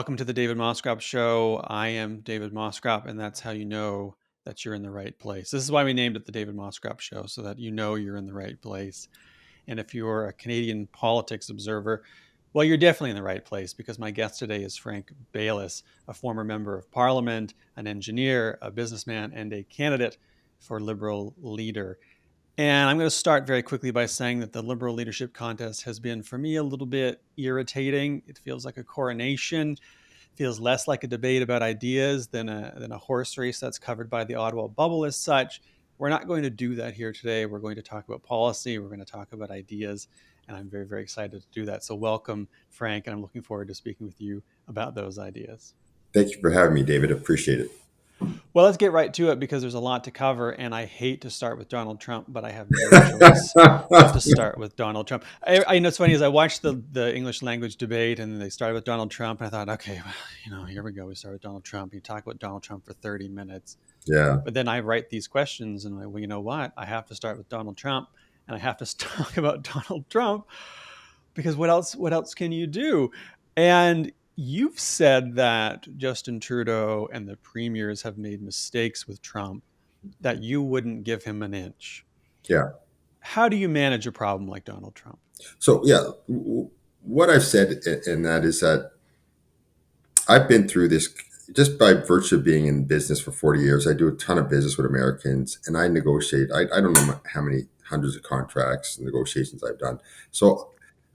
Welcome to the David Moskrop Show. I am David Moskrop, and that's how you know that you're in the right place. This is why we named it the David Moskrop Show, so that you know you're in the right place. And if you're a Canadian politics observer, well, you're definitely in the right place because my guest today is Frank Baylis, a former member of Parliament, an engineer, a businessman, and a candidate for Liberal leader. And I'm going to start very quickly by saying that the Liberal leadership contest has been, for me, a little bit irritating. It feels like a coronation, feels less like a debate about ideas than a horse race that's covered by the Ottawa bubble as such. We're not going to do that here today. We're going to talk about policy. We're going to talk about ideas. And I'm very, very excited to do that. So welcome, Frank. And I'm looking forward to speaking with you about those ideas. Thank you for having me, David. Appreciate it. Well, let's get right to it because there's a lot to cover, and I hate to start with Donald Trump, but I have no choice but to start with Donald Trump. I know it's funny is I watched the English language debate, and they started with Donald Trump, and I thought, okay, well, here we go. We start with Donald Trump. You talk about Donald Trump for 30 minutes, Yeah. but then I write these questions, and I'm like, well, you know what? I have to start with Donald Trump, and I have to talk about Donald Trump because what else? What else can you do? And you've said that Justin Trudeau and the premiers have made mistakes with Trump, that you wouldn't give him an inch. Yeah. How do you manage a problem like Donald Trump? So, yeah, what I've said in that is that I've been through this just by virtue of being in business for 40 years. I do a ton of business with Americans and I negotiate. I don't know how many hundreds of contracts and negotiations I've done. So,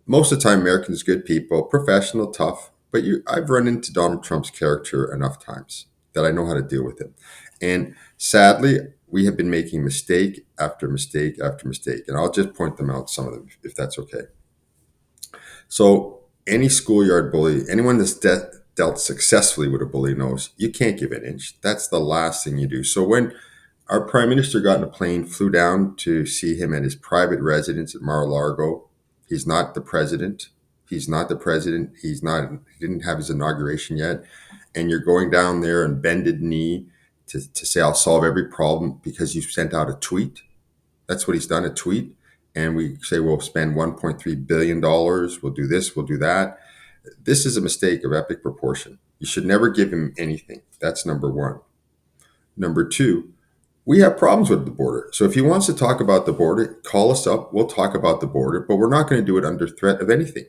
most of the time, Americans, good people, professional, tough. But I've run into Donald Trump's character enough times that I know how to deal with him. And sadly, we have been making mistake after mistake after mistake. And I'll just point them out, some of them, if that's okay. So, any schoolyard bully, anyone that's dealt successfully with a bully knows you can't give an inch. That's the last thing you do. So, when our prime minister got in a plane, flew down to see him at his private residence at Mar-a-Lago. He's not the president. He's not the president. He's not. He didn't have his inauguration yet. And you're going down there and bended knee to say I'll solve every problem because you sent out a tweet. That's what he's done, a tweet. And we say we'll spend $1.3 billion. We'll do this. We'll do that. This is a mistake of epic proportion. You should never give him anything. That's number one. Number two, we have problems with the border. So if he wants to talk about the border, call us up. We'll talk about the border, but we're not going to do it under threat of anything.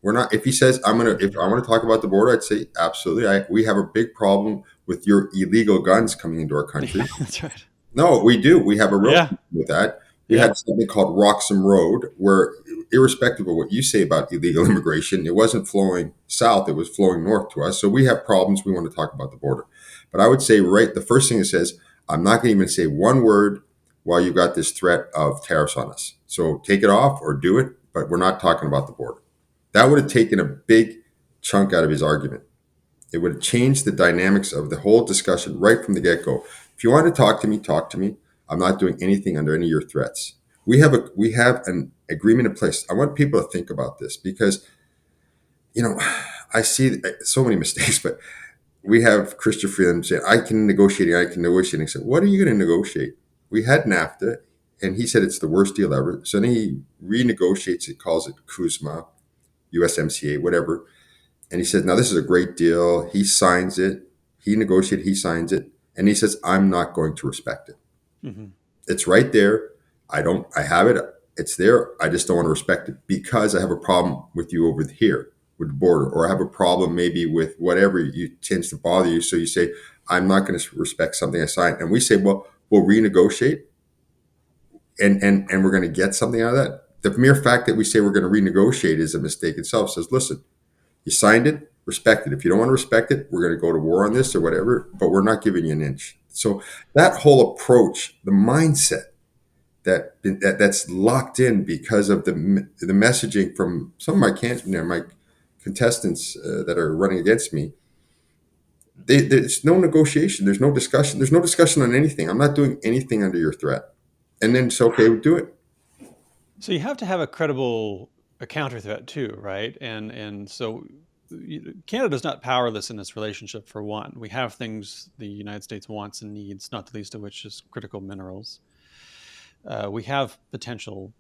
We're not. If he says if I want to talk about the border, I'd say absolutely. We have a big problem with your illegal guns coming into our Yeah, country. that's right. No, we do. We have a real Yeah, problem with that. We yeah. had something called Roxham Road, where irrespective of what you say about illegal immigration, it wasn't flowing south; it was flowing north to us. So we have problems. We want to talk about the border. But I would say the first thing it says, I'm not going to even say one word while you've got this threat of tariffs on us. So take it off or do it, but we're not talking about the border. That would have taken a big chunk out of his argument. It would have changed the dynamics of the whole discussion right from the get-go. If you want to talk to me, talk to me. I'm not doing anything under any of your threats. We have an agreement in place. I want people to think about this because, you know, I see so many mistakes, but we have Christopher Freeland saying, I can negotiate. I said, what are you going to negotiate? We had NAFTA, and he said it's the worst deal ever. So then he renegotiates it, calls it CUSMA, USMCA, whatever. And he says, now this is a great deal. He signs it. He negotiated, he signs it. And he says, I'm not going to respect it. Mm-hmm. It's right there. I have it. It's there. I just don't want to respect it because I have a problem with you over here with the border, or I have a problem maybe with whatever you tends to bother you. So you say, I'm not going to respect something I signed. And we say, well, we'll renegotiate and we're going to get something out of that. The mere fact that we say we're going to renegotiate is a mistake itself. Says, listen, you signed it, respect it. If you don't want to respect it, we're going to go to war on this or whatever, but we're not giving you an inch. So that whole approach, the mindset that's locked in because of the messaging from some of my contestants that are running against me. There's no negotiation. There's no discussion. There's no discussion on anything. I'm not doing anything under your threat. And then it's okay, we do it. So you have to have a counter threat too, right? And so Canada's not powerless in this relationship. For one, we have things the United States wants and needs, not the least of which is critical minerals. We have potential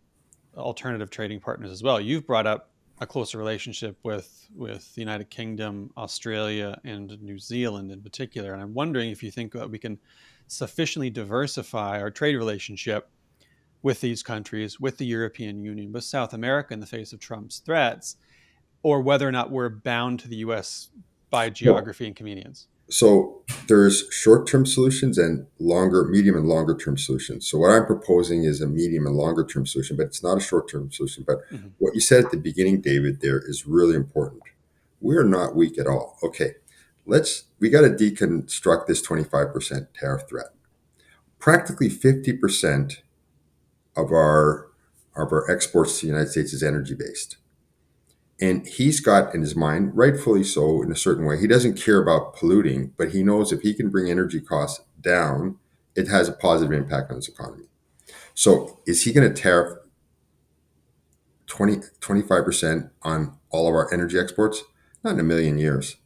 alternative trading partners as well. You've brought up a closer relationship with the United Kingdom, Australia, and New Zealand in particular. And I'm wondering if you think that we can sufficiently diversify our trade relationship with these countries, with the European Union, with South America in the face of Trump's threats, or whether or not we're bound to the US by No. geography and convenience. So there's short-term solutions and longer, medium and longer term solutions. So what I'm proposing is a medium and longer term solution, but it's not a short-term solution. But Mm-hmm. what you said at the beginning, David, there is really important. We're not weak at all. Okay, we got to deconstruct this 25% tariff threat. Practically 50% of our exports to the United States is energy based. And he's got in his mind, rightfully so, in a certain way, he doesn't care about polluting, but he knows if he can bring energy costs down, it has a positive impact on his economy. So is he going to tariff 25% on all of our energy exports? Not in a million years.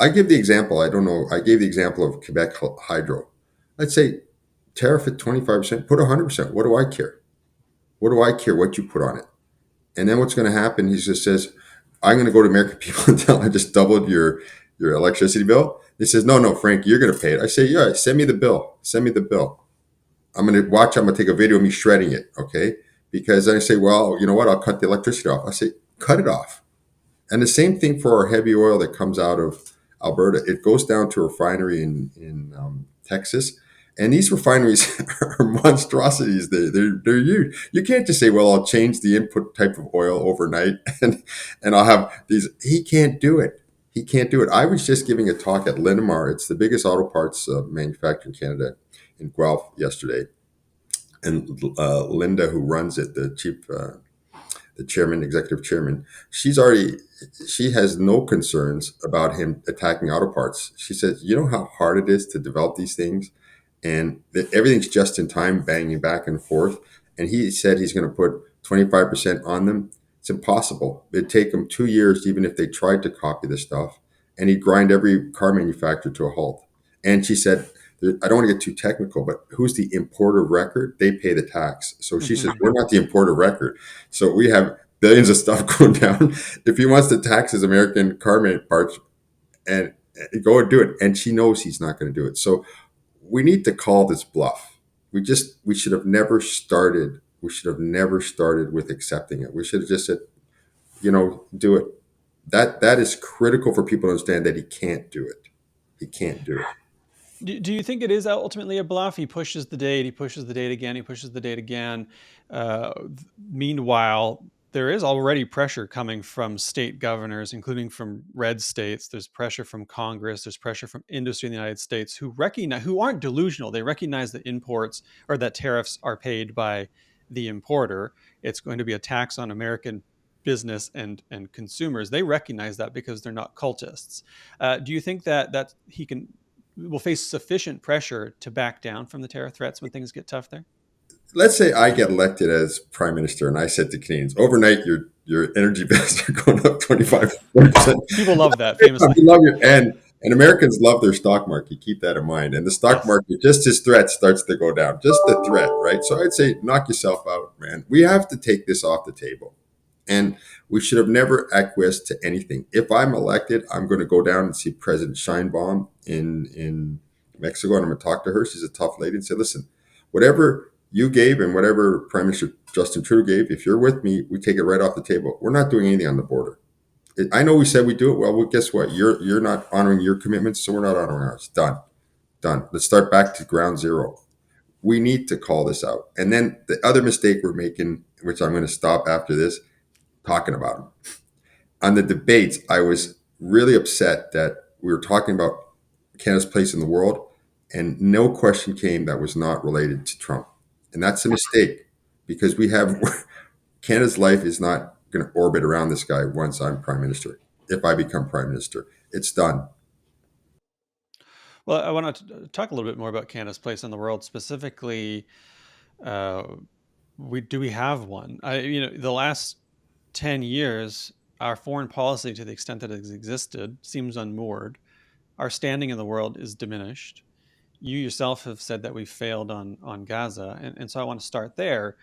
I give the example, I don't know, I gave the example of Quebec Hydro. I'd say tariff at 25%, put 100%. What do I care? What do I care what you put on it? And then what's going to happen? He just says, I'm going to go to American people and tell them I just doubled your electricity bill. He says, no, no, Frank, you're going to pay it. I say, yeah, send me the bill. Send me the bill. I'm going to watch. I'm going to take a video of me shredding it. Okay. Because then I say, well, you know what? I'll cut the electricity off. I say, cut it off. And the same thing for our heavy oil that comes out of Alberta. It goes down to a refinery in Texas. And these refineries are monstrosities. They're huge. You can't just say, well, I'll change the input type of oil overnight and I'll have these. He can't do it. He can't do it. I was just giving a talk at Linamar. It's the biggest auto parts manufacturer in Canada in Guelph yesterday. And Linda, who runs it, the chairman, executive chairman, she has no concerns about him attacking auto parts. She says, you know how hard it is to develop these things, and that everything's just in time, banging back and forth. And he said he's going to put 25% on them. It's impossible. It'd take them 2 years, even if they tried to copy the stuff, and he'd grind every car manufacturer to a halt. And she said, I don't want to get too technical, but who's the importer of record? They pay the tax. So she says, Mm-hmm. we're not the importer of record. So we have billions of stuff going down. If he wants to tax his American car parts and go and do it, and she knows he's not going to do it. So we need to call this bluff. We should have never started. We should have never started with accepting it. We should have just said, do it. That is critical for people to understand that he can't do it. He can't do it. Do you think it is ultimately a bluff? He pushes the date, he pushes the date again, he pushes the date again. Meanwhile, there is already pressure coming from state governors, including from red states. There's pressure from Congress. There's pressure from industry in the United States who aren't delusional. They recognize that imports or that tariffs are paid by the importer. It's going to be a tax on American business and consumers. They recognize that because they're not cultists. Do you think that he will face sufficient pressure to back down from the tariff threats when things get tough there? Let's say I get elected as prime minister, and I said to Canadians, overnight your energy bills are going up 25%. People love that We famously. love you. And Americans love their stock market. Keep that in mind. And the stock Yes. market, just his threat starts to go down. Just the threat, right? So I'd say knock yourself out, man. We have to take this off the table. And we should have never acquiesced to anything. If I'm elected, I'm going to go down and see President Scheinbaum in Mexico, and I'm going to talk to her. She's a tough lady, and say, listen, whatever you gave and whatever Prime Minister Justin Trudeau gave, if you're with me, we take it right off the table. We're not doing anything on the border. I know we said we do it. Well, guess what? You're not honoring your commitments, so we're not honoring ours. Done. Done. Let's start back to ground zero. We need to call this out. And then the other mistake we're making, which I'm going to stop after this, talking about them. On the debates, I was really upset that we were talking about Canada's place in the world, and no question came that was not related to Trump. And that's a mistake because we have Canada's life is not going to orbit around this guy once I'm prime minister. If I become prime minister, it's done. Well, I want to talk a little bit more about Canada's place in the world. Specifically, uh, we have one? The last 10 years, our foreign policy, to the extent that it has existed, seems unmoored. Our standing in the world is diminished. You yourself have said that we failed on Gaza, and so I want to start there.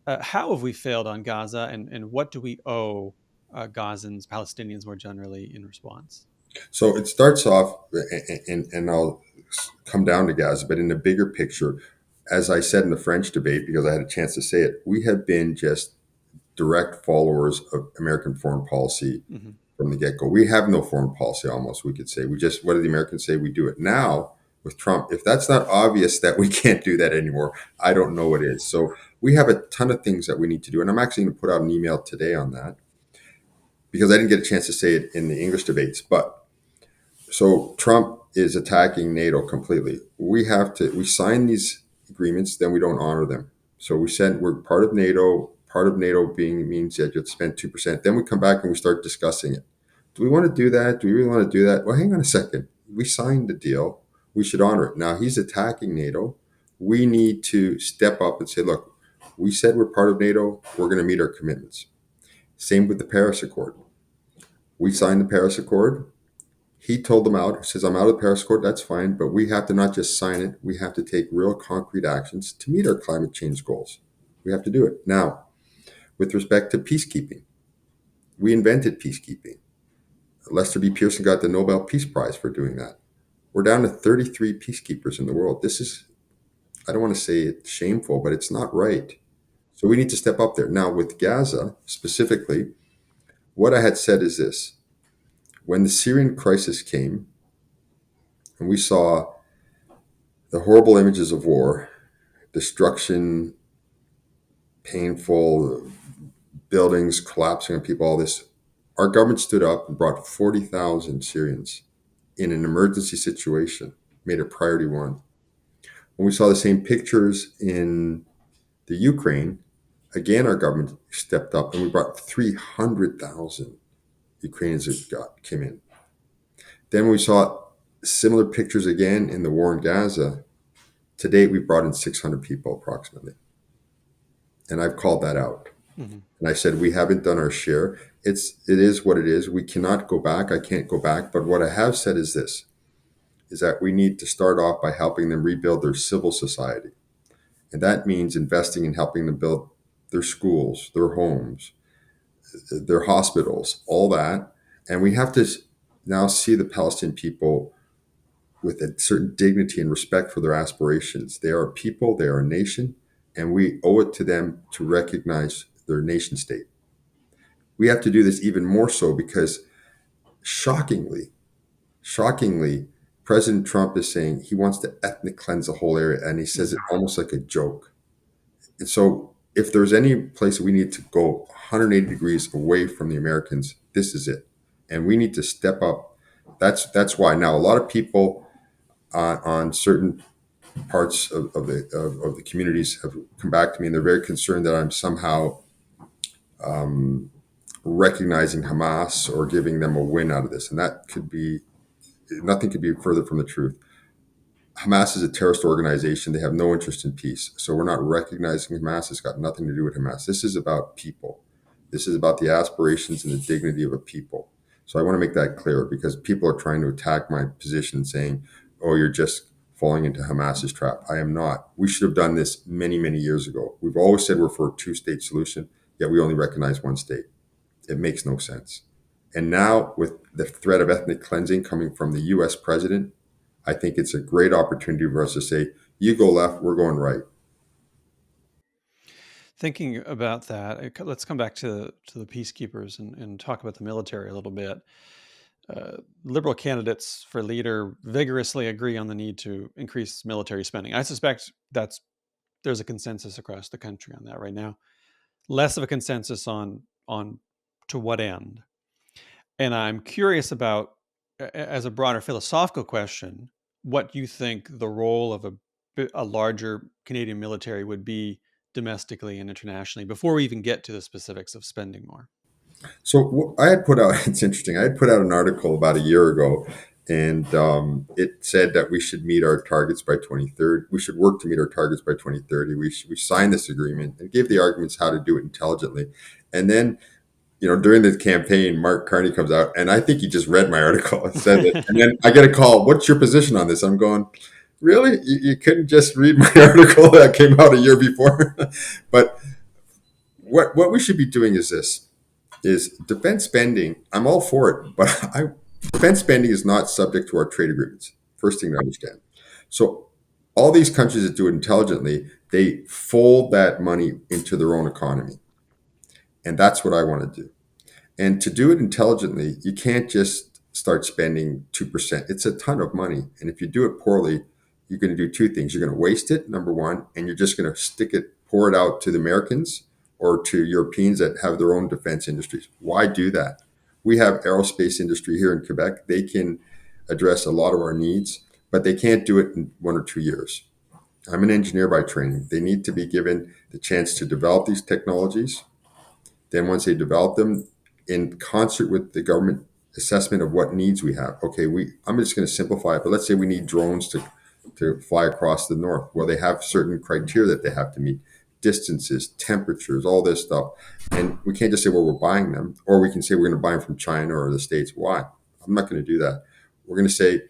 How have we failed on Gaza, and what do we owe Gazans, Palestinians more generally in response? So it starts off, and I'll come down to Gaza, but in the bigger picture, as I said in the French debate, because I had a chance to say it, we have been just direct followers of American foreign policy Hmm. from the get go. We have no foreign policy, almost, we could say. We just, what do the Americans say? We do it. Now, with Trump, if that's not obvious that we can't do that anymore, I don't know what is. So we have a ton of things that we need to do. And I'm actually going to put out an email today on that because I didn't get a chance to say it in the English debates. But so Trump is attacking NATO completely. We sign these agreements, then we don't honor them. So we said we're part of NATO. Part of NATO being means that you have to spend 2%. Then we come back and we start discussing it. Do we want to do that? Do we really want to do that? Well, hang on a second. We signed the deal. We should honor it. Now he's attacking NATO. We need to step up and say, look, we said we're part of NATO. We're going to meet our commitments. Same with the Paris Accord. We signed the Paris Accord. He told them out, says, I'm out of the Paris Accord, that's fine, but we have to not just sign it, we have to take real concrete actions to meet our climate change goals. We have to do it. Now, with respect to peacekeeping, we invented peacekeeping. Lester B. Pearson got the Nobel Peace Prize for doing that. We're down to 33 peacekeepers in the world. This is, I don't want to say it's shameful, but it's not right. So we need to step up there. Now, with Gaza specifically, what I had said is this: when the Syrian crisis came and we saw the horrible images of war, destruction, painful buildings collapsing on people, all this, our government stood up and brought 40,000 Syrians in an emergency situation, made it priority one. When we saw the same pictures in the Ukraine, again, our government stepped up and we brought 300,000 Ukrainians that came in. Then we saw similar pictures again in the war in Gaza. To date, we've brought in 600 people approximately. And I've called that out. Hmm. And I said, we haven't done our share. It is what it is. We cannot go back. I can't go back. But what I have said is this, is that we need to start off by helping them rebuild their civil society. And that means investing in helping them build their schools, their homes, their hospitals, all that. And we have to now see the Palestinian people with a certain dignity and respect for their aspirations. They are a people, they are a nation, and we owe it to them to recognize their nation state. We have to do this even more so because shockingly, shockingly, President Trump is saying he wants to ethnic cleanse the whole area, and he says it Hmm. almost like a joke. And so, if there's any place we need to go 180 degrees away from the Americans, this is it, and we need to step up. That's why now a lot of people on certain parts of the communities have come back to me, and they're very concerned that I'm somehow recognizing Hamas or giving them a win out of this, and that could be nothing could be further from the truth. Hamas is a terrorist organization. They have no interest in peace. So we're not recognizing Hamas. It's got nothing to do with Hamas. This is about people. This is about the aspirations and the dignity of a people. So I want to make that clear because people are trying to attack my position saying, oh, you're just falling into Hamas's trap. I am not. We should have done this many, many years ago. We've always said we're for a two-state solution, yet we only recognize one state. It makes no sense. And now, with the threat of ethnic cleansing coming from the US president, I think it's a great opportunity for us to say, you go left, we're going right. Thinking about that, let's come back to the peacekeepers and talk about the military a little bit. Liberal candidates for leader vigorously agree on the need to increase military spending. I suspect there's a consensus across the country on that right now. Less of a consensus on to what end. And I'm curious about, as a broader philosophical question, what you think the role of a larger Canadian military would be domestically and internationally before we even get to the specifics of spending more. So I had put out, it's interesting, I had put out an article about a year ago, and it said that we should meet our targets by 2030. We should work to meet our targets by 2030. We signed this agreement and gave the arguments how to do it intelligently. And then, during the campaign, Mark Carney comes out, and I think he just read my article and said it. And then I get a call, what's your position on this? I'm going, really? You couldn't just read my article that came out a year before? But what we should be doing is this. is defense spending. I'm all for it, but defense spending is not subject to our trade agreements. First thing to understand. So all these countries that do it intelligently, they fold that money into their own economy, and that's what I want to do. And to do it intelligently, you can't just start spending 2%. It's a ton of money. And if you do it poorly, you're going to do two things. You're going to waste it, number one, and you're just going to pour it out to the Americans or to Europeans that have their own defense industries. Why do that? We have aerospace industry here in Quebec. They can address a lot of our needs, but they can't do it in 1 or 2 years. I'm an engineer by training. They need to be given the chance to develop these technologies. Then once they develop them in concert with the government assessment of what needs we have. Okay, I'm just going to simplify it, but let's say we need drones to fly across the north. Well, they have certain criteria that they have to meet, distances, temperatures, all this stuff. And we can't just say, well, we're buying them, or we can say we're going to buy them from China or the States. Why? I'm not going to do that. We're going to say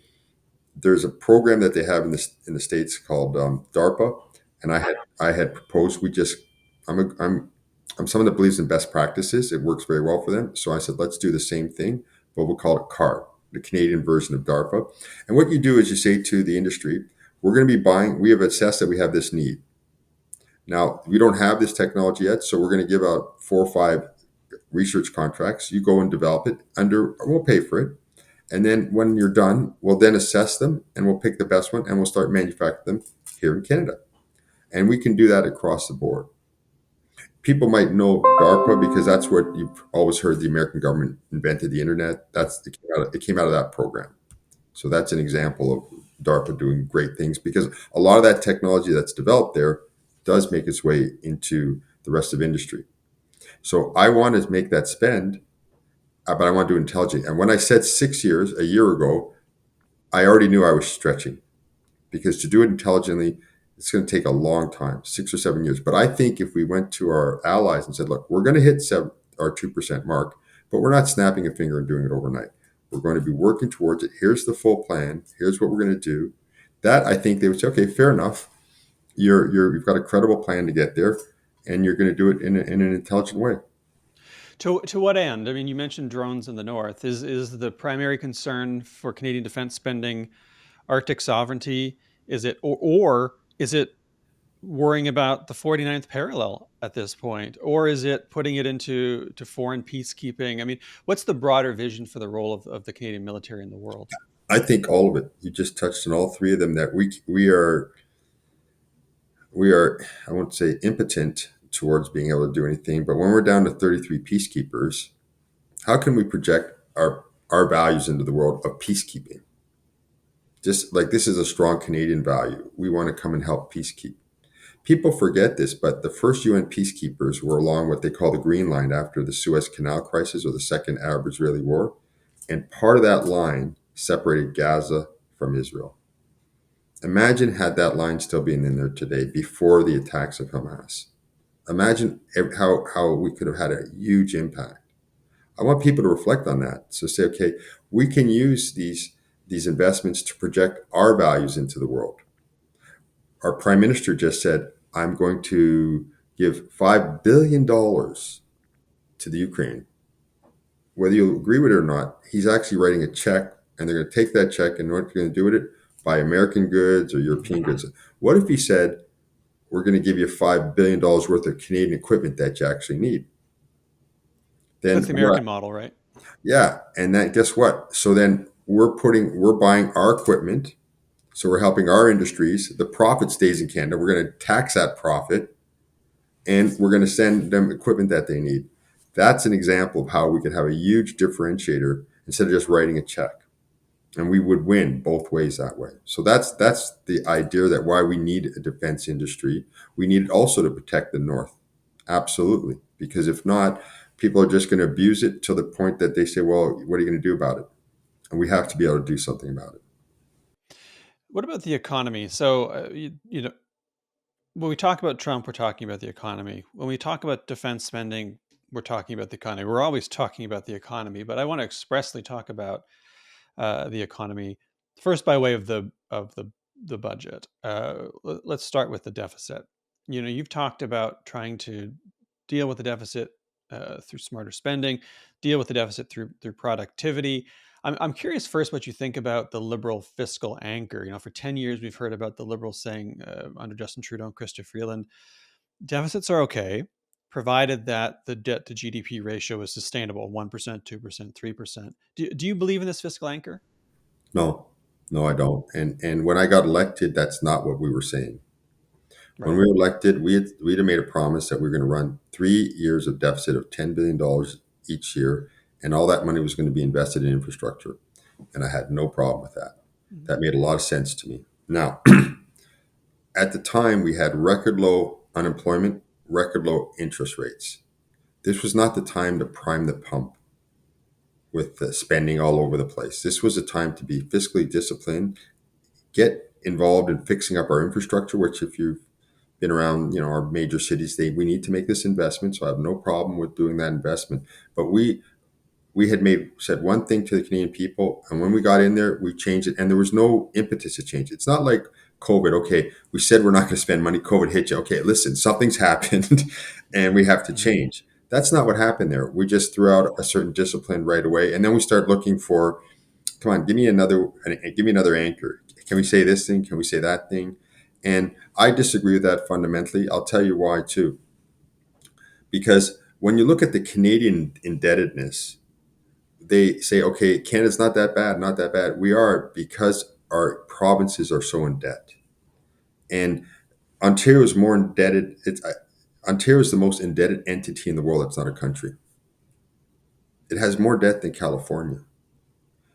there's a program that they have in the states called DARPA, and I had proposed we just I'm someone that believes in best practices. It works very well for them, so I said let's do the same thing, but we'll call it CAR, the Canadian version of DARPA. And what you do is you say to the industry, we're going to be buying. We have assessed that we have this need. Now we don't have this technology yet, so we're going to give out 4 or 5 research contracts. You go and develop it under. We'll pay for it. And then when you're done, we'll then assess them and we'll pick the best one and we'll start manufacturing them here in Canada. And we can do that across the board. People might know DARPA because that's what you've always heard the American government invented the internet. It came out of that program. So that's an example of DARPA doing great things because a lot of that technology that's developed there does make its way into the rest of industry. So I want to make that spend, but I want to do it intelligently. And when I said 6 years, a year ago, I already knew I was stretching because to do it intelligently, it's going to take a long time, 6 or 7 years. But I think if we went to our allies and said, look, we're going to hit our 2% mark, but we're not snapping a finger and doing it overnight. We're going to be working towards it. Here's the full plan. Here's what we're going to do. That I think they would say, okay, fair enough. You've got a credible plan to get there, and you're going to do it in an intelligent way. To what end? I mean, you mentioned drones in the north. Is the primary concern for Canadian defense spending Arctic sovereignty? Is it or is it worrying about the 49th parallel at this point, or is it putting it into foreign peacekeeping? I mean, what's the broader vision for the role of the Canadian military in the world? I think all of it. You just touched on all three of them. That we are I won't say impotent towards being able to do anything, but when we're down to 33 peacekeepers, how can we project our values into the world of peacekeeping? Just like this is a strong Canadian value. We want to come and help peacekeep. People forget this, but the first UN peacekeepers were along what they call the Green Line after the Suez Canal crisis or the Second Arab-Israeli War. And part of that line separated Gaza from Israel. Imagine had that line still been in there today before the attacks of Hamas. Imagine how we could have had a huge impact. I want people to reflect on that. So say, okay, we can use these investments to project our values into the world. Our prime minister just said, I'm going to give $5 billion to the Ukraine. Whether you agree with it or not, he's actually writing a check and they're going to take that check and what they're going to do with it? Buy American goods or European goods. What if he said, we're going to give you $5 billion worth of Canadian equipment that you actually need? That's Then the what? American model, right? Yeah, and then guess what? So then we're buying our equipment, so we're helping our industries. The profit stays in Canada. We're going to tax that profit, and we're going to send them equipment that they need. That's an example of how we could have a huge differentiator instead of just writing a check, and we would win both ways that way. So that's the idea that why we need a defense industry. We need it also to protect the North, absolutely, because if not, people are just going to abuse it to the point that they say, well, what are you going to do about it? And we have to be able to do something about it. What about the economy? So, when we talk about Trump, we're talking about the economy. When we talk about defense spending, we're talking about the economy. We're always talking about the economy, but I want to expressly talk about the economy first by way of the budget. Let's start with the deficit. You've talked about trying to deal with the deficit through smarter spending, deal with the deficit through productivity. I'm curious first what you think about the liberal fiscal anchor. For 10 years, we've heard about the liberals saying under Justin Trudeau and Chrystia Freeland, deficits are okay, provided that the debt to GDP ratio is sustainable 1%, 2%, 3%. Do you believe in this fiscal anchor? No, no, I don't. And when I got elected, that's not what we were saying. When Right. we were elected, we'd have made a promise that we were going to run 3 years of deficit of $10 billion each year, and all that money was going to be invested in infrastructure. And I had no problem with that. Mhm. That made a lot of sense to me. Now, at the time, we had record low unemployment, record low interest rates. This was not the time to prime the pump with the spending all over the place. This was a time to be fiscally disciplined, get involved in fixing up our infrastructure, which if you've been around, our major cities, we need to make this investment. So I have no problem with doing that investment. But we had said one thing to the Canadian people, and when we got in there, we changed it, and there was no impetus to change it. It's not like COVID. Okay, we said we're not going to spend money. COVID hit you. Okay, listen, something's happened, and we have to Mhm. change. That's not what happened there. We just threw out a certain discipline right away, and then we start looking for, come on, give me another anchor. Can we say this thing? Can we say that thing? And I disagree with that fundamentally. I'll tell you why too. Because when you look at the Canadian indebtedness, they say, okay, Canada's not that bad, not that bad. We are, because our provinces are so in debt. And Ontario is more indebted. Ontario is the most indebted entity in the world. That's not a country. It has more debt than California.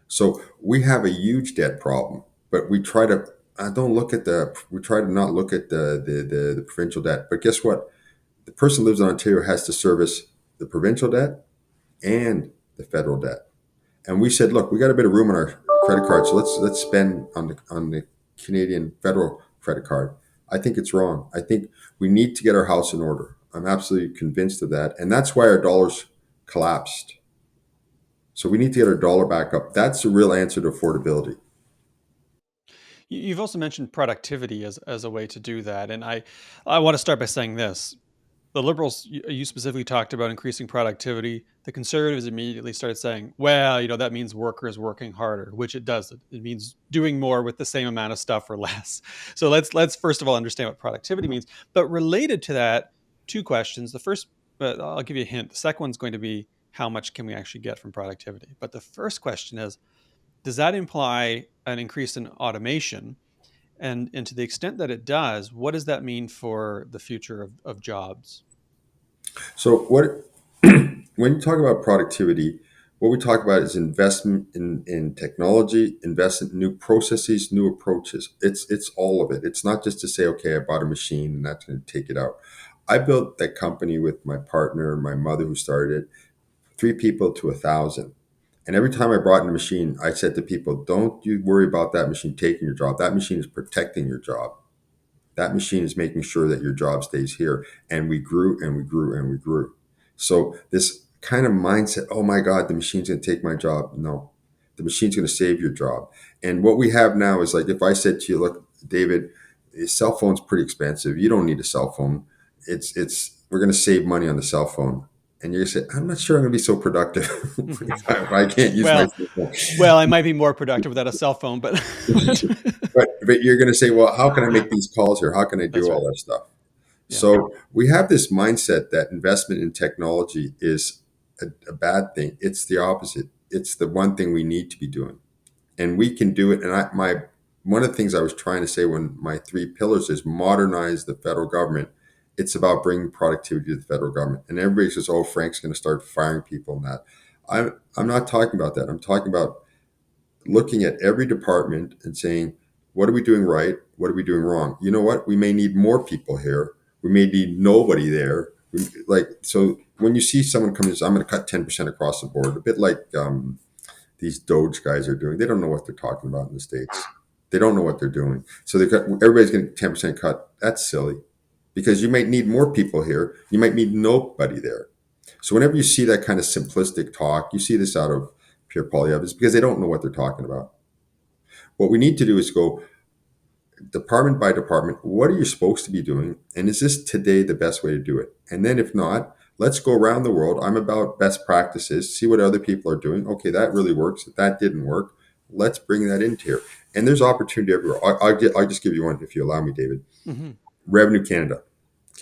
So we have a huge debt problem, but we try to. I don't look at the. We try to not look at the provincial debt. But guess what? The person who lives in Ontario has to service the provincial debt and the federal debt. And we said, look, we got a bit of room on our credit card, so let's spend on the Canadian federal credit card. I think it's wrong. I think we need to get our house in order. I'm absolutely convinced of that, and that's why our dollars collapsed. So we need to get our dollar back up. That's the real answer to affordability. You've also mentioned productivity as a way to do that, and I want to start by saying this: the liberals, you specifically talked about increasing productivity. The conservatives immediately started saying, well, that means workers working harder, which it doesn't. It means doing more with the same amount of stuff or less. So let's first of all understand what productivity means. But related to that, two questions. The first, but I'll give you a hint. The second one's going to be how much can we actually get from productivity? But the first question is, does that imply an increase in automation? And to the extent that it does, what does that mean for the future of jobs? So what when you talk about productivity, what we talk about is investment in technology, investment in new processes, new approaches. It's all of it. It's not just to say, okay, I bought a machine and that's going to take it out. I built that company with my partner and my mother who started it, 3 people to 1,000. And every time I brought in a machine, I said to people, don't you worry about that machine taking your job. That machine is protecting your job. That machine is making sure that your job stays here. And we grew and we grew and we grew. So this kind of mindset, oh my God, the machine's going to take my job. No, the machine's going to save your job. And what we have now is like, if I said to you, look, David, a cell phone's pretty expensive. You don't need a cell phone. We're going to save money on the cell phone. And you're going to say, I'm not sure I'm going to be so productive if I can't use my well, cell phone. well, I might be more productive without a cell phone, but, but But you're going to say, well, how can I make these calls here? How can I do that's all right. that stuff? Yeah. So we have this mindset that investment in technology is a bad thing. It's the opposite. It's the one thing we need to be doing, and we can do it. And one of the things I was trying to say when my 3 pillars is modernize the federal government. It's about bringing productivity to the federal government. And everybody says, "Oh, Frank's going to start firing people." And that I'm not talking about that. I'm talking about looking at every department and saying, what are we doing right? What are we doing wrong? You know what? We may need more people here. We may need nobody there. So when you see someone come in, I'm going to cut 10% across the board, a bit like these Doge guys are doing. They don't know what they're talking about in the States. They don't know what they're doing. So everybody's getting 10% cut. That's silly because you might need more people here. You might need nobody there. So whenever you see that kind of simplistic talk, you see this out of Pierre Poilievre, it's because they don't know what they're talking about. What we need to do is go department by department. What are you supposed to be doing? And is this today the best way to do it? And then if not, Let's go around the world. I'm about best practices, see what other people are doing. Okay, that really works. If that didn't work, let's bring that into here. And there's opportunity everywhere. I'll just give you one, if you allow me, David. Hmm. Revenue Canada.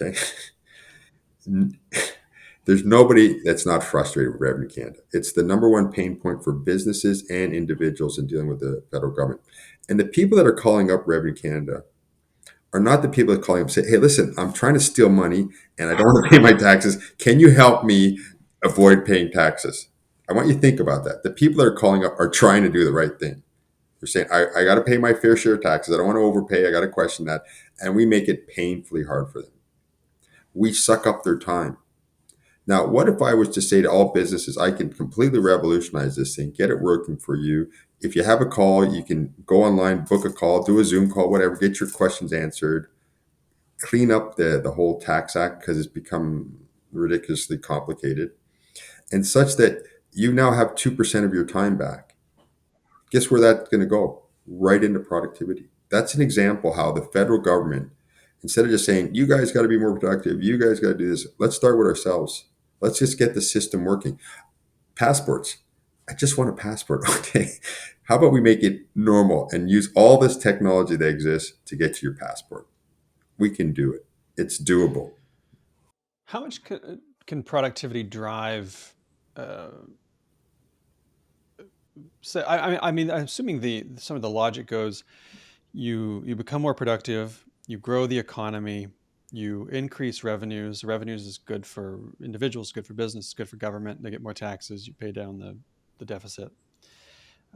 Okay. There's nobody that's not frustrated with Revenue Canada. It's the number one pain point for businesses and individuals in dealing with the federal government. And the people that are calling up Revenue Canada are not the people that call up and say, hey, listen, I'm trying to steal money and I don't want to pay my taxes. Can you help me avoid paying taxes? I want you to think about that. The people that are calling up are trying to do the right thing. They're saying, I got to pay my fair share of taxes. I don't want to overpay. I got to question that. And we make it painfully hard for them. We suck up their time. Now, what if I was to say to all businesses, I can completely revolutionize this thing, get it working for you. If you have a call, you can go online, book a call, do a Zoom call, whatever, get your questions answered, clean up the whole tax act because it's become ridiculously complicated, and such that you now have 2% of your time back. Guess where that's going to go? Right into productivity. That's an example how the federal government, instead of just saying, you guys got to be more productive, you guys got to do this, let's start with ourselves. Let's just get the system working. Passports. I just want a passport. Okay. How about we make it normal and use all this technology that exists to get to your passport? We can do it. It's doable. How much can productivity drive? Uh, I mean, I'm assuming the some of the logic goes, you become more productive, you grow the economy, you increase revenues. Revenues is good for individuals, good for business, good for government. They get more taxes, you pay down the deficit.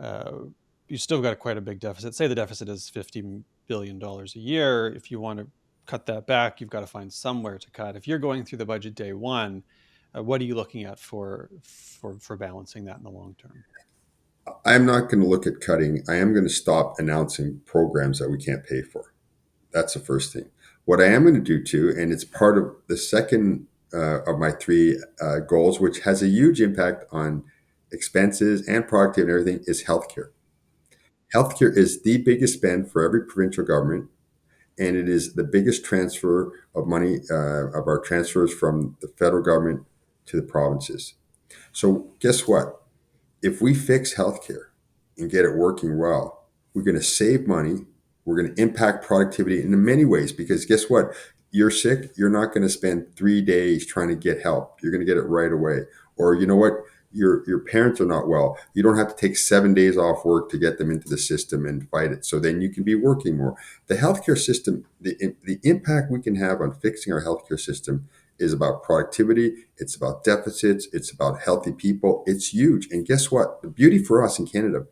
Uh, you still got quite a big deficit. Say the deficit is $50 billion a year. If you want to cut that back, you've got to find somewhere to cut. If you're going through the budget day one, what are you looking at for balancing that in the long term? I'm not going to look at cutting. I am going to stop announcing programs that we can't pay for. That's the first thing. What I am going to do too, and it's part of the second of my three goals, which has a huge impact on expenses and productivity and everything, is healthcare. Healthcare is the biggest spend for every provincial government, and it is the biggest transfer of money of our transfers from the federal government to the provinces. So guess what? If we fix healthcare and get it working well, we're going to save money. We're going to impact productivity in many ways because guess what? You're sick, you're not going to spend 3 days trying to get help. You're going to get it right away. Or you know what? Your parents are not well. You don't have to take 7 days off work to get them into the system and fight it. So then you can be working more. The healthcare system, the impact we can have on fixing our healthcare system is about productivity. It's about deficits. It's about healthy people. It's huge. And guess what? The beauty for us in Canada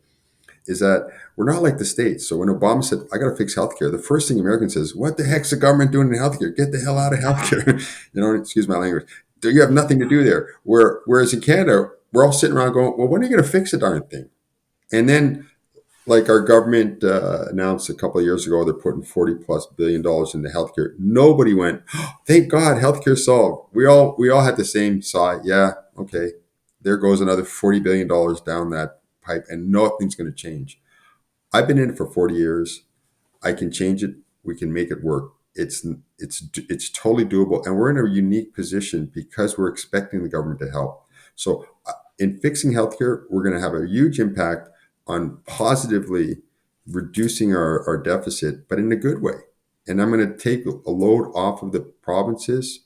is that we're not like the States. So when Obama said, I got to fix healthcare, the first thing Americans says, what the heck's the government doing in healthcare? Get the hell out of healthcare. Excuse my language. You have nothing to do there. Whereas in Canada, we're all sitting around going, well, when are you going to fix the darn thing? And then like our government announced a couple of years ago, they're putting $40+ billion into healthcare. Nobody went, oh, thank God, healthcare solved. We all had the same sigh. Yeah, okay. There goes another $40 billion down that pipe, and nothing's going to change. I've been in it for 40 years. I can change it. We can make it work. It's totally doable, and we're in a unique position because we're expecting the government to help. So, in fixing healthcare, we're going to have a huge impact on positively reducing our deficit, but in a good way. And I'm going to take a load off of the provinces,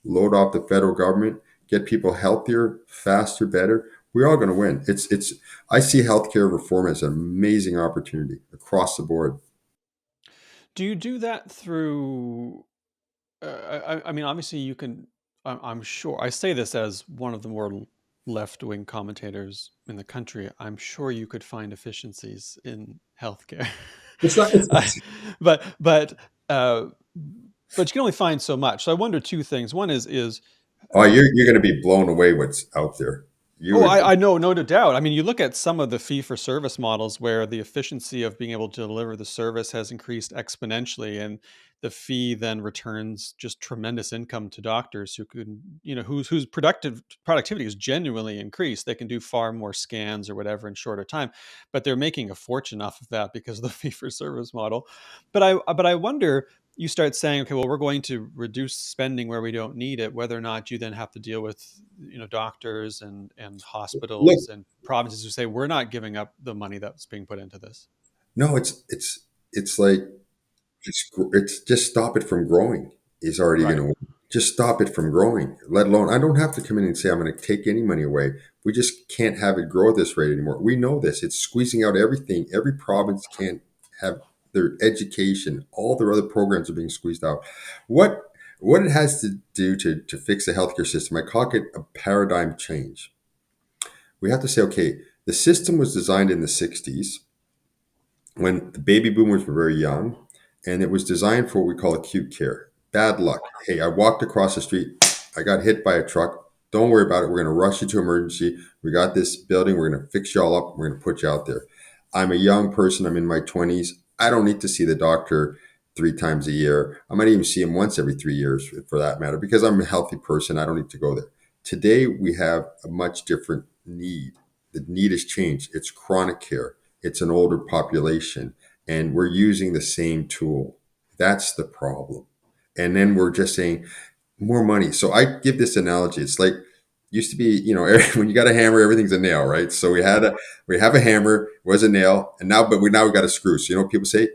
load off the federal government, get people healthier, faster, better. We're all going to win. It's. I see healthcare reform as an amazing opportunity across the board. Do you do that through? I mean, obviously, you can. I'm sure. I say this as one of the more left-wing commentators in the country. I'm sure you could find efficiencies in healthcare, It's not. I- but uh, but you can only find so much. So I wonder two things. One is Oh, uh, you're going to be blown away what's out there. You Oh, would. I know, no doubt. I mean, you look at some of the fee for service models where the efficiency of being able to deliver the service has increased exponentially, and the fee then returns just tremendous income to doctors who can, whose productivity is genuinely increased. They can do far more scans or whatever in shorter time, but they're making a fortune off of that because of the fee for service model. But I wonder, you start saying, okay, well, we're going to reduce spending where we don't need it, whether or not you then have to deal with, doctors and Look, hospitals and provinces who say, we're not giving up the money that's being put into this. no, it's like it's just stop it from growing is already going Right. to just stop it from growing. Let alone, I don't have to come in and say I'm going to take any money away. We just can't have it grow at this rate anymore. We know this. It's squeezing out everything. Every province can't have their education. All their other programs are being squeezed out. What what it has to do to fix the healthcare system, I call it a paradigm change. We have to say, okay, the system was designed in the 60s when the baby boomers were very young, and it was designed for what we call acute care. Bad luck. Hey, I walked across the street, I got hit by a truck. Don't worry about it. We're going to rush you to emergency. We got this building. We're going to fix you all up. We're going to put you out there. I'm a young person. I'm in my 20s. I don't need to see the doctor 3 times a year. I might even see him once every 3 years for that matter, because I'm a healthy person. I don't need to go there. Today, we have a much different need. The need has changed. It's chronic care. It's an older population, and we're using the same tool. That's the problem. And then we're just saying more money. So I give this analogy. It's like used to be, when you got a hammer, everything's a nail, right? So we have a hammer, was a nail, and now we got a screw. So people say,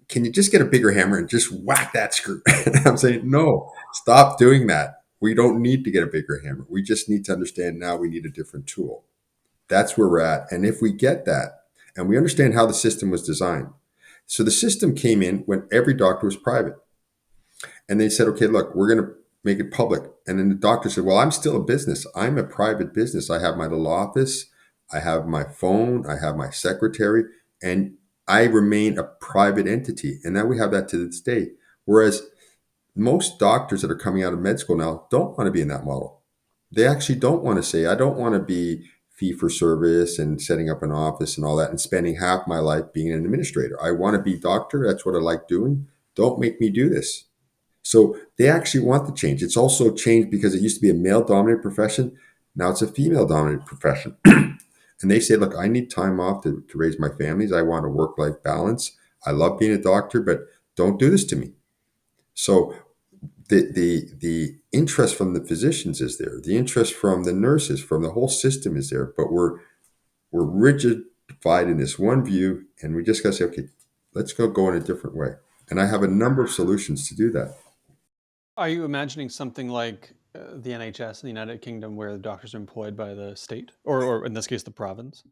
can you just get a bigger hammer and just whack that screw? And I'm saying, no, stop doing that. We don't need to get a bigger hammer. We just need to understand now we need a different tool. That's where we're at. And if we get that and we understand how the system was designed, so the system came in when every doctor was private. And they said, okay, look, we're going to make it public. And then the doctor said, well, I'm still a business. I'm a private business. I have my little office. I have my phone. I have my secretary. And I remain a private entity. And now we have that to this day. Whereas most doctors that are coming out of med school now don't want to be in that model. They actually don't want to say, I don't want to be fee for service and setting up an office and all that and spending half my life being an administrator. I want to be doctor. That's what I like doing. Don't make me do this. So they actually want the change. It's also changed because it used to be a male dominated profession. Now it's a female dominated profession. And they say, look, I need time off to raise my families. I want a work life balance. I love being a doctor, but don't do this to me. So the interest from the physicians is there. The interest from the nurses, from the whole system is there. But we're rigidified in this one view, and we just got to say, okay, let's go in a different way. And I have a number of solutions to do that. Are you imagining something like the NHS in the United Kingdom, where the doctors are employed by the state, or in this case, the province?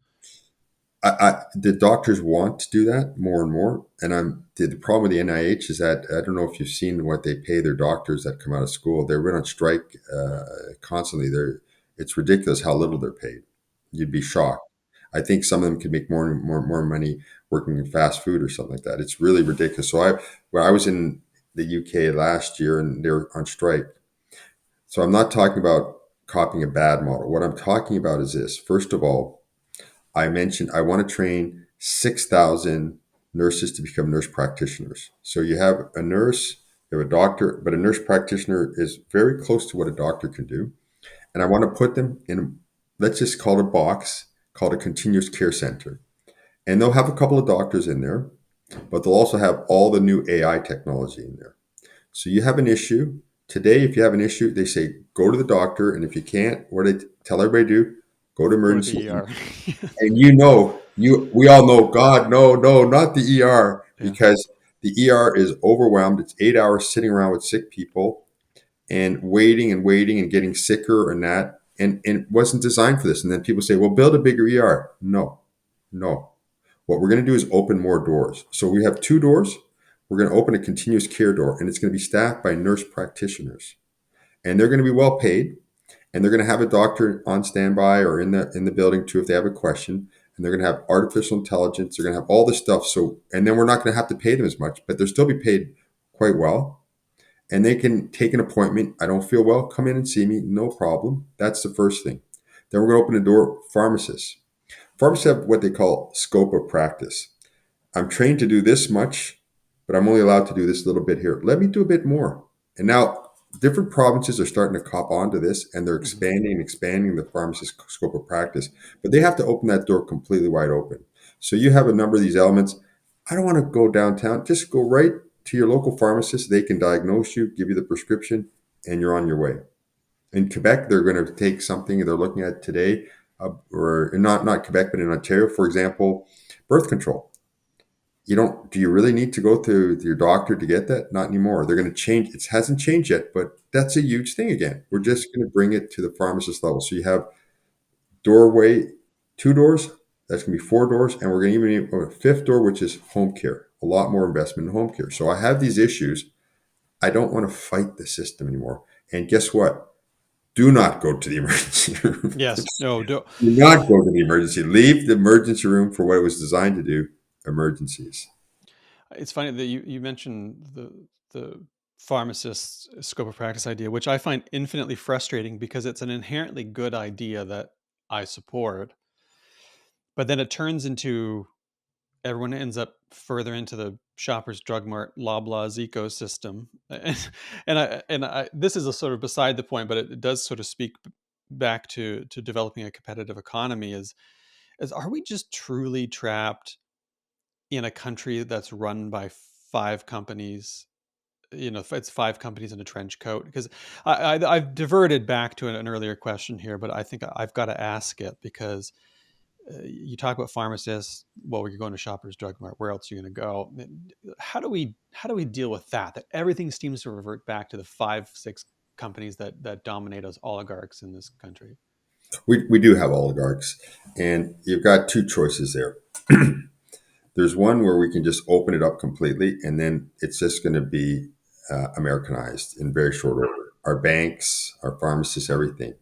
The doctors want to do that more and more, and the problem with the NIH is that I don't know if you've seen what they pay their doctors that come out of school. They've been on strike constantly. It's ridiculous how little they're paid. You'd be shocked. I think some of them could make more money working in fast food or something like that. It's really ridiculous. When I was in the UK last year and they're on strike. So I'm not talking about copying a bad model. What I'm talking about is this. First of all, I mentioned I want to train 6,000 nurses to become nurse practitioners. So you have a nurse, you have a doctor, but a nurse practitioner is very close to what a doctor can do. And I want to put them in, let's just call it a box called a continuous care center. And they'll have a couple of doctors in there, but they'll also have all the new AI technology in there. So you have an issue. Today, if you have an issue, they say, go to the doctor. And if you can't, what do they tell everybody to do? Go to Go to emergency. the ER. And we all know, God, no, no, not the ER, Yeah. because the ER is overwhelmed. It's 8 hours sitting around with sick people and waiting and getting sicker and that. And it wasn't designed for this. And then people say, well, build a bigger ER. No, no. What we're going to do is open more doors. So we have 2 doors. We're going to open a continuous care door, and it's going to be staffed by nurse practitioners. And they're going to be well paid, and they're going to have a doctor on standby or in the building too if they have a question. And they're going to have artificial intelligence. They're going to have all this stuff. So, and then we're not going to have to pay them as much, but they'll still be paid quite well. And they can take an appointment. I don't feel well. Come in and see me. No problem. That's the first thing. Then we're going to open the door. Pharmacists. Pharmacists have what they call scope of practice. I'm trained to do this much, but I'm only allowed to do this little bit here. Let me do a bit more. And now different provinces are starting to cop onto this, and they're Hmm. expanding the pharmacist scope of practice. But they have to open that door completely wide open. So you have a number of these elements. I don't want to go downtown. Just go right to your local pharmacist. They can diagnose you, give you the prescription, and you're on your way. In Quebec, they're going to take something they're looking at today, or not Quebec, but in Ontario, for example, birth control. You don't. Do you really need to go to your doctor to get that? Not anymore. They're going to change. It hasn't changed yet, but that's a huge thing again. We're just going to bring it to the pharmacist level. So you have doorway, two doors. That's going to be four doors, and we're going to even need a fifth door, which is home care. A lot more investment in home care. So I have these issues. I don't want to fight the system anymore. And guess what? Do not go to the emergency room. Yes. No. Do, Do not go to the emergency. Leave the emergency room for what it was designed to do, emergencies. it's funny that you mentioned the pharmacist's scope of practice idea, which I find infinitely frustrating because it's an inherently good idea that I support, but then it turns into everyone ends up further into the Shoppers Drug Mart Loblaws ecosystem, and this is a sort of beside the point, but it does sort of speak back to developing a competitive economy. Is are we just truly trapped in a country that's run by five companies? It's five companies in a trench coat. Because I've diverted back to an earlier question here, but I think I've got to ask it because you talk about pharmacists. Well, you're going to Shoppers Drug Mart. Where else are you going to go? How do we deal with that? That everything seems to revert back to the five, six companies that dominate as oligarchs in this country. We do have oligarchs, and you've got two choices there. There's one where we can just open it up completely, and then it's just going to be Americanized in very short order. Our banks, our pharmacists, everything.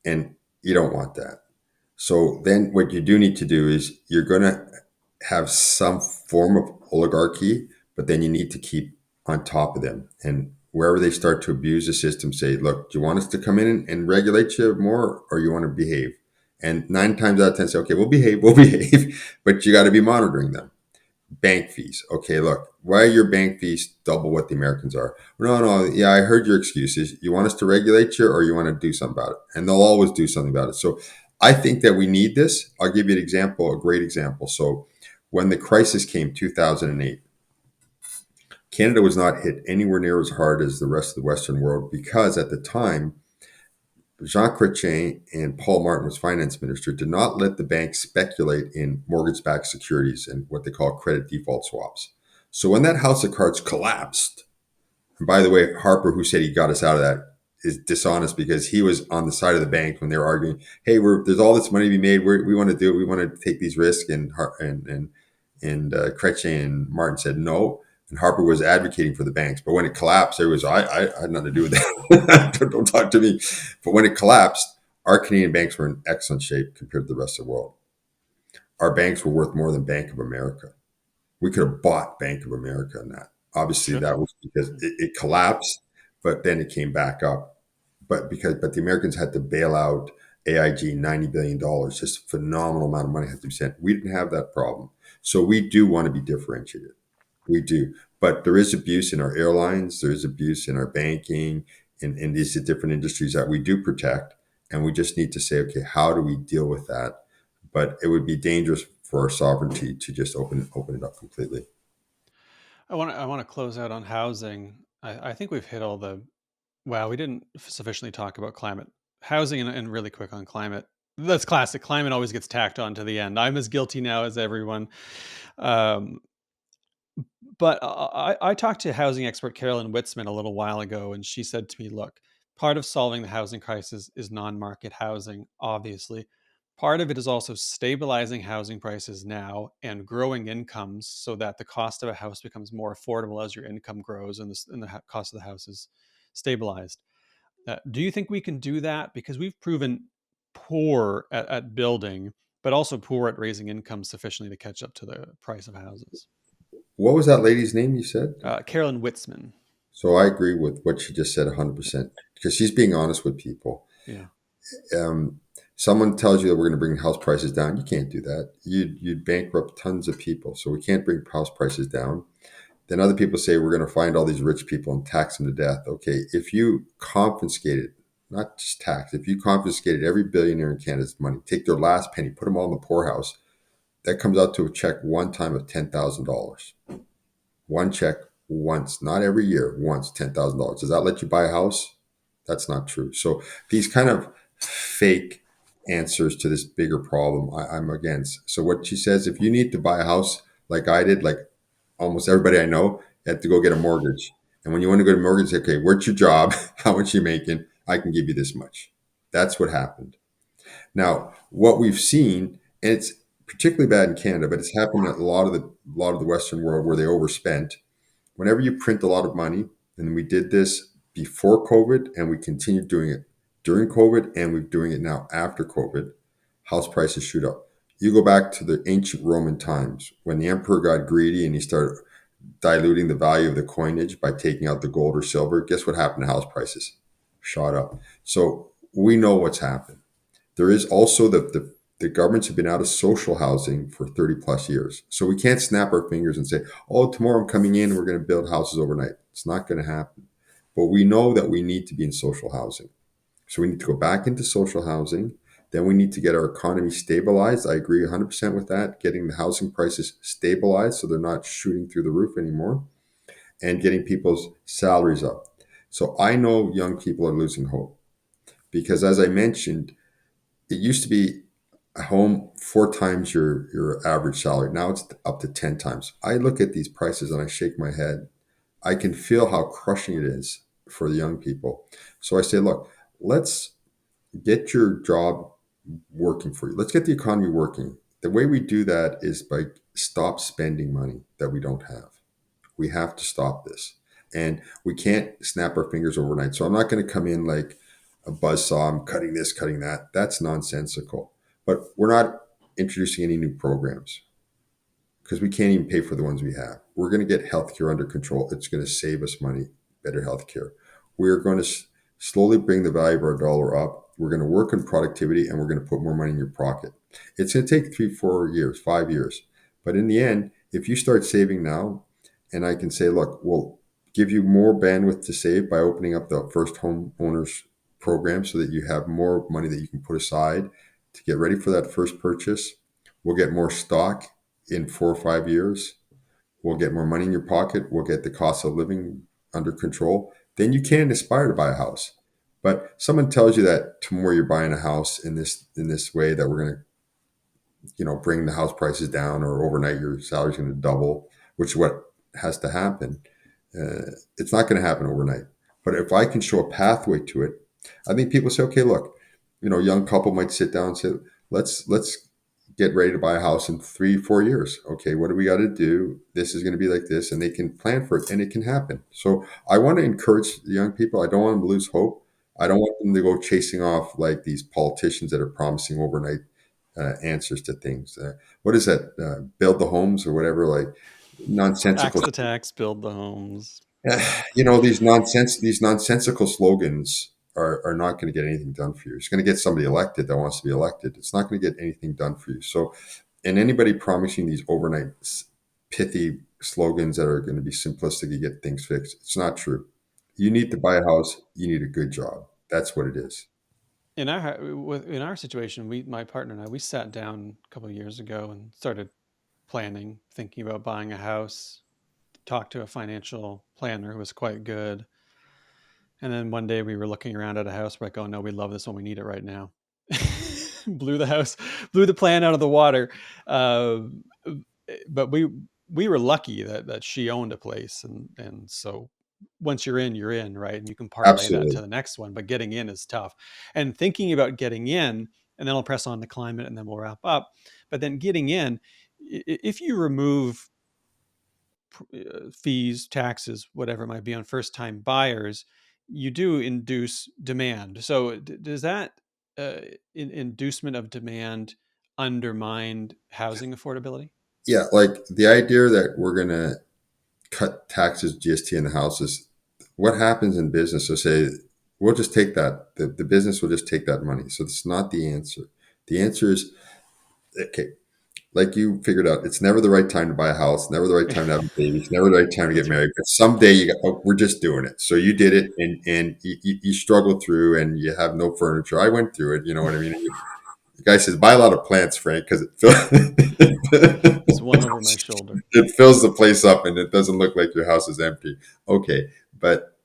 And you don't want that. So then what you do need to do is you're going to have some form of oligarchy, but then you need to keep on top of them. And wherever they start to abuse the system, say, look, do you want us to come in and regulate you more, or you want to behave? And nine times out of 10 say, okay, we'll behave, but you got to be monitoring them. Bank fees. Okay, look, why are your bank fees double what the Americans are? No, no, yeah, I heard your excuses. You want us to regulate you or you want to do something about it? And they'll always do something about it. So I think that we need this. I'll give you an example, a great example. So when the crisis came, 2008, Canada was not hit anywhere near as hard as the rest of the Western world because at the time, Jean Chrétien and Paul Martin was finance minister, did not let the banks speculate in mortgage-backed securities and what they call credit default swaps. So when that house of cards collapsed, and by the way, Harper, who said he got us out of that, is dishonest because he was on the side of the bank when they were arguing, "Hey, there's all this money to be made. We want to do it. We want to take these risks." And Chrétien and Martin said no, and Harper was advocating for the banks. But when it collapsed, there was I had nothing to do with that. Don't talk to me. But when it collapsed, our Canadian banks were in excellent shape compared to the rest of the world. Our banks were worth more than Bank of America. We could have bought Bank of America in that. Obviously, Should that have. was because it collapsed, but then it came back up. But the Americans had to bail out AIG $90 billion, just a phenomenal amount of money had to be sent. We didn't have that problem, so we do want to be differentiated. We do, but there is abuse in our airlines. There is abuse in our banking, in these different industries that we do protect, and we just need to say, okay, how do we deal with that? But it would be dangerous for our sovereignty to just open it up completely. I want to close out on housing. I think we've hit all the. Wow, we didn't sufficiently talk about climate, housing, and really quick on climate. That's classic. Climate always gets tacked on to the end. I'm as guilty now as everyone. Um, but I talked to housing expert Carolyn Witzman a little while ago, and she said to me, "Look, part of solving the housing crisis is non-market housing. Obviously, part of it is also stabilizing housing prices now and growing incomes so that the cost of a house becomes more affordable as your income grows and the cost of the house is stabilized." Do you think we can do that? Because we've proven poor at building, but also poor at raising income sufficiently to catch up to the price of houses. What was that lady's name you said? Carolyn Witzman. So I agree with what she just said 100% because she's being honest with people. Yeah. Um, Someone tells you that we're going to bring house prices down. You can't do that. You'd bankrupt tons of people. So we can't bring house prices down. Then other people say we're going to find all these rich people and tax them to death. Okay, if you confiscated, not just tax, if you confiscated every billionaire in Canada's money, take their last penny, put them all in the poorhouse, that comes out to a check one time of $10,000. One check once, not every year, once, $10,000. Does that let you buy a house? That's not true. So these kind of fake answers to this bigger problem I'm against. So what she says, if you need to buy a house like I did, like almost everybody I know, you have to go get a mortgage. And when you want to go to mortgage, say, okay, where's your job? How much you making? I can give you this much. That's what happened. Now, what we've seen, and it's particularly bad in Canada, but it's happened in a lot of the Western world where they overspent. Whenever you print a lot of money, and we did this before COVID, and we continued doing it during COVID, and we're doing it now after COVID, house prices shoot up. You go back to the ancient Roman times when the emperor got greedy and he started diluting the value of the coinage by taking out the gold or silver. Guess what happened to house prices? Shot up. So we know what's happened. There is also the governments have been out of social housing for 30 plus years. So we can't snap our fingers and say, oh, tomorrow I'm coming in and we're going to build houses overnight. It's not going to happen. But we know that we need to be in social housing. So we need to go back into social housing. Then we need to get our economy stabilized. I agree 100% with that. Getting the housing prices stabilized so they're not shooting through the roof anymore and getting people's salaries up. So I know young people are losing hope because, as I mentioned, it used to be a home four times your average salary. Now it's up to 10 times. I look at these prices and I shake my head. I can feel how crushing it is for the young people. So I say, look, let's get your job working for you. Let's get the economy working. The way we do that is by stop spending money that we don't have. We have to stop this. And we can't snap our fingers overnight. So I'm not going to come in like a buzzsaw. I'm cutting this, cutting that. That's nonsensical. But we're not introducing any new programs because we can't even pay for the ones we have. We're going to get healthcare under control. It's going to save us money, better healthcare. We're going to slowly bring the value of our dollar up. We're going to work on productivity and we're going to put more money in your pocket. It's going to take 3, 4 years, 5 years. But in the end, if you start saving now, and I can say, look, we'll give you more bandwidth to save by opening up the first home owners program so that you have more money that you can put aside to get ready for that first purchase. We'll get more stock in 4 or 5 years. We'll get more money in your pocket. We'll get the cost of living under control. Then you can aspire to buy a house. But someone tells you that tomorrow you're buying a house in this way that we're going to bring the house prices down or overnight your salary's going to double, which is what has to happen. It's not going to happen overnight. But if I can show a pathway to it, I think people say, okay, look, young couple might sit down and say, let's get ready to buy a house in 3, 4 years. Okay, what do we got to do? This is going to be like this, and they can plan for it, and it can happen. So I want to encourage the young people. I don't want them to lose hope. I don't want them to go chasing off like these politicians that are promising overnight answers to things. What is that? Build the homes or whatever, like Tax nonsensical. the tax, build the homes. These nonsensical slogans are not going to get anything done for you. It's going to get somebody elected that wants to be elected. It's not going to get anything done for you. So, and anybody promising these overnight pithy slogans that are going to be simplistic to get things fixed, it's not true. You need to buy a house. You need a good job. That's what it is. In our situation, my partner and I, we sat down a couple of years ago and started planning, thinking about buying a house. Talked to a financial planner who was quite good, and then one day we were looking around at a house. We're like, "Oh no, we love this one. We need it right now." Blew the plan out of the water. Uh, but we were lucky that she owned a place, and so once you're in, right, and you can parlay that to Absolutely. the next one. But getting in is tough, and thinking about getting in, and then I'll press on the climate, and then we'll wrap up. But then getting in, if you remove fees, taxes, whatever it might be on first time buyers, you do induce demand. So does that uh, inducement of demand undermine housing affordability? Yeah, like the idea that we're going to cut taxes, GST in the houses. What happens in business? So say we'll just take that. The business will just take that money. So it's not the answer. The answer is okay. like you figured out, it's never the right time to buy a house, never the right time to have a baby, it's never the right time to get That's right. married. But someday you go, oh, we're just doing it. So you did it, and you struggled through, and you have no furniture. I went through it. You know what I mean? The guy says, buy a lot of plants, Frank, because There's one over my shoulder. it fills the place up, and it doesn't look like your house is empty. Okay, but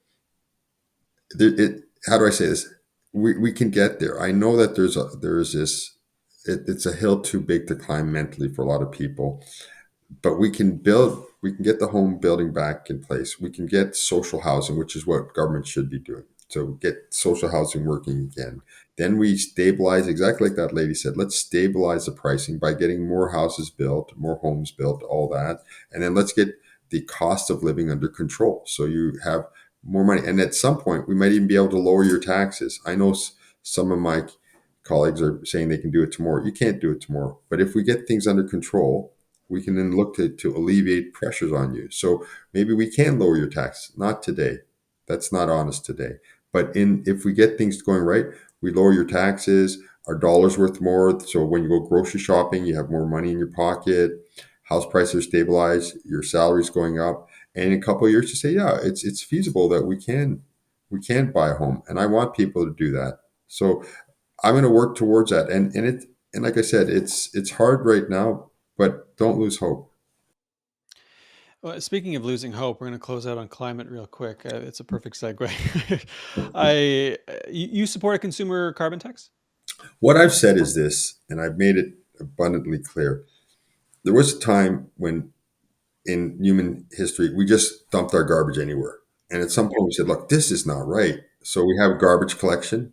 how do I say this? We can get there. I know that there's this. It's a hill too big to climb mentally for a lot of people, but we can get the home building back in place. We can get social housing, which is what government should be doing. So get social housing working again. Then we stabilize, exactly like that lady said, let's stabilize the pricing by getting more houses built, more homes built, all that. And then let's get the cost of living under control, so you have more money. And at some point we might even be able to lower your taxes. I know some of my colleagues are saying they can do it tomorrow. You can't do it tomorrow, but if we get things under control, we can then look to alleviate pressures on you. So maybe we can lower your tax. Not today. That's not honest today. But in if we get things going right, we lower your taxes. Our dollar's worth more. So when you go grocery shopping, you have more money in your pocket. House prices stabilize. Your salary's going up. And in a couple of years, you say, yeah, it's feasible that we can buy a home. And I want people to do that. So I'm going to work towards that. And like I said, it's hard right now, but don't lose hope. Well, speaking of losing hope, we're going to close out on climate real quick. It's a perfect segue. You support a consumer carbon tax? What I've said is this, and I've made it abundantly clear. There was a time when in human history we just dumped our garbage anywhere. And at some point we said, look, this is not right. So we have garbage collection.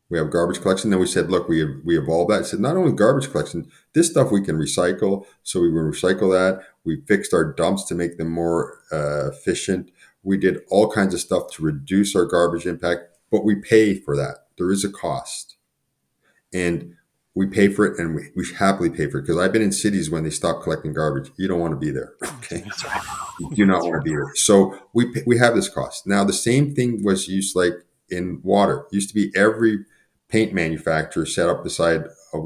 We have garbage collection. Then we said, look, we evolved that. I said, not only garbage collection, this stuff we can recycle. So we will recycle that. We fixed our dumps to make them more efficient. We did all kinds of stuff to reduce our garbage impact, but we pay for that. There is a cost. And we pay for it, and we happily pay for it, because I've been in cities when they stop collecting garbage. You don't want to be there. Okay. That's right. You do not That's want to right. be there. So we have this cost. Now, the same thing was used like in water. It used to be every paint manufacturer set up beside a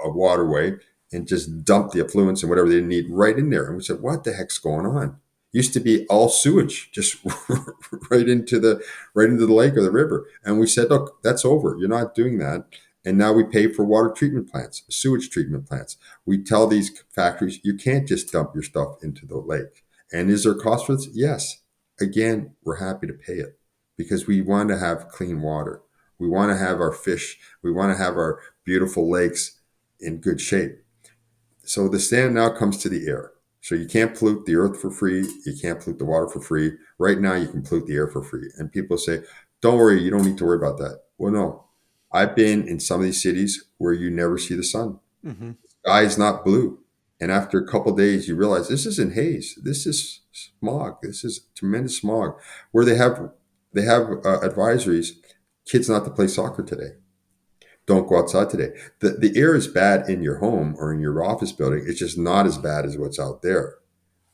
waterway and just dump the effluents and whatever they need right in there. And we said, what the heck's going on? Used to be all sewage, just right into the lake or the river. And we said, look, that's over. You're not doing that. And now we pay for water treatment plants, sewage treatment plants. We tell these factories, you can't just dump your stuff into the lake. And is there a cost for this? Yes. Again, we're happy to pay it because we want to have clean water. We want to have our fish. We want to have our beautiful lakes in good shape. So the stand now comes to the air. So you can't pollute the earth for free. You can't pollute the water for free. Right now, you can pollute the air for free. And people say, don't worry, you don't need to worry about that. Well, no. I've been in some of these cities where you never see the sun. Hmm. Sky is not blue. And after a couple of days, you realize this isn't haze. This is smog. This is tremendous smog. Where they have advisories: kids not to play soccer today. Don't go outside today. The air is bad in your home or in your office building. It's just not as bad as what's out there.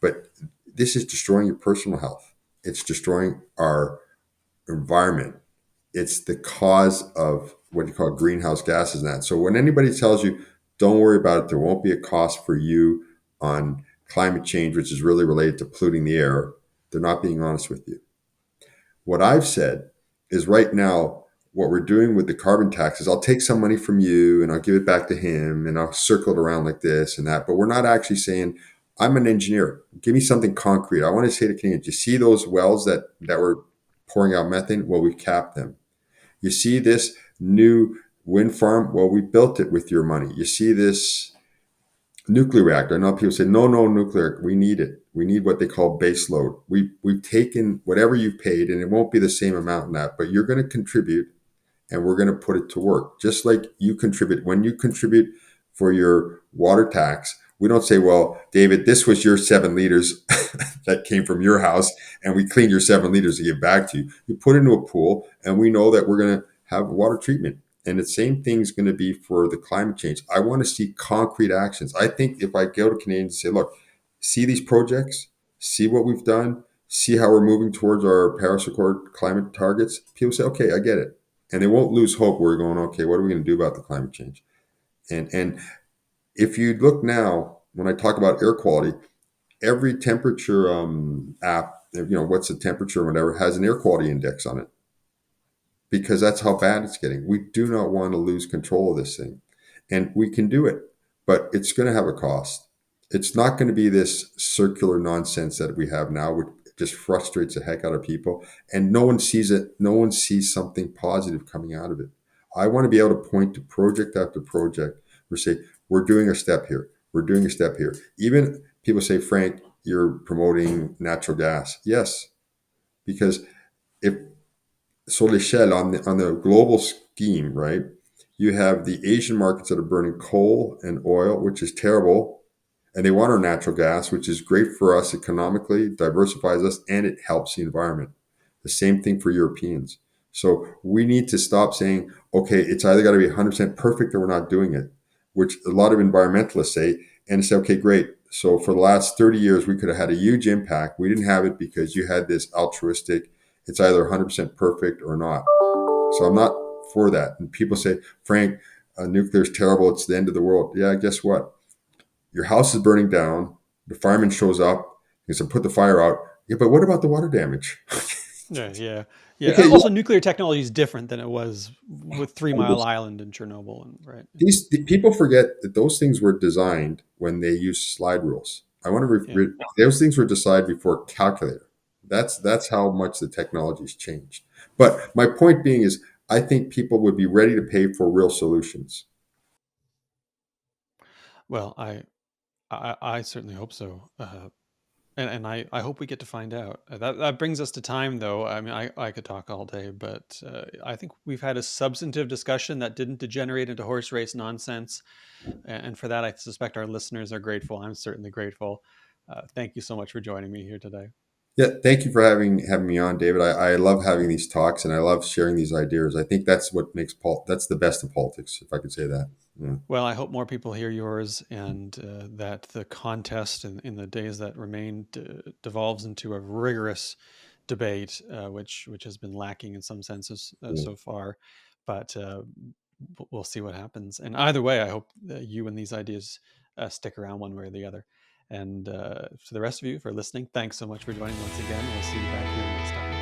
But this is destroying your personal health. It's destroying our environment. It's the cause of what you call greenhouse gases and that. So when anybody tells you, don't worry about it, there won't be a cost for you on climate change, which is really related to polluting the air, they're not being honest with you. What I've said is right now, what we're doing with the carbon tax is I'll take some money from you and I'll give it back to him and I'll circle it around like this and that. But we're not actually saying, I'm an engineer. Give me something concrete. I want to say to Canadians, you see those wells that were pouring out methane? Well, we capped them. You see this new wind farm? Well, we built it with your money. You see this nuclear reactor? I know people say, no, no, nuclear. We need it. We need what they call base load. We've taken whatever you've paid, and it won't be the same amount in that, but you're going to contribute and we're going to put it to work. Just like you contribute. When you contribute for your water tax, we don't say, well, David, this was your 7 liters that came from your house, and we cleaned your 7 liters to give back to you. You put it into a pool, and we know that we're going to have water treatment. And the same thing is going to be for the climate change. I want to see concrete actions. I think if I go to Canadians and say, look, see these projects, see what we've done, see how we're moving towards our Paris Accord climate targets, people say, okay, I get it. And they won't lose hope. We're going, okay, what are we going to do about the climate change? And if you look now, when I talk about air quality, every temperature app, what's the temperature, or whatever, has an air quality index on it because that's how bad it's getting. We do not want to lose control of this thing. And we can do it, but it's going to have a cost. It's not going to be this circular nonsense that we have now, which just frustrates the heck out of people. And no one sees it. No one sees something positive coming out of it. I want to be able to point to project after project where say, we're doing a step here. We're doing a step here. Even people say, Frank, you're promoting natural gas. Yes, because if sur l'échelle, on the global scheme, right? You have the Asian markets that are burning coal and oil, which is terrible, and they want our natural gas, which is great for us economically, diversifies us, and it helps the environment. The same thing for Europeans. So we need to stop saying, okay, it's either got to be 100% perfect or we're not doing it, which a lot of environmentalists say, and say, okay, great. So for the last 30 years, we could have had a huge impact. We didn't have it because you had this altruistic, it's either 100% perfect or not. So I'm not for that. And people say, Frank, nuclear is terrible. It's the end of the world. Yeah, guess what? Your house is burning down. The fireman shows up. He said, put the fire out. Yeah, but what about the water damage? Yeah, yeah, yeah. Okay, Also, yeah. nuclear technology is different than it was with 3 Mile Island and Chernobyl, and right. The people forget that those things were designed when they used slide rules. I want to Yeah. those things were decided before calculator. That's how much the technology's changed. But my point being is, I think people would be ready to pay for real solutions. Well, I certainly hope so. And I hope we get to find out. That brings us to time, though. I mean, I could talk all day, but I think we've had a substantive discussion that didn't degenerate into horse race nonsense. And for that, I suspect our listeners are grateful. I'm certainly grateful. Thank you so much for joining me here today. Yeah, thank you for having me on, David. I love having these talks and I love sharing these ideas. I think that's what makes that's the best of politics, if I could say that. Yeah. Well, I hope more people hear yours, and that the contest in the days that remain devolves into a rigorous debate, which has been lacking in some senses Yeah. so far. But we'll see what happens. And either way, I hope that you and these ideas stick around one way or the other. And to the rest of you for listening, thanks so much for joining once again. We'll see you back here next time.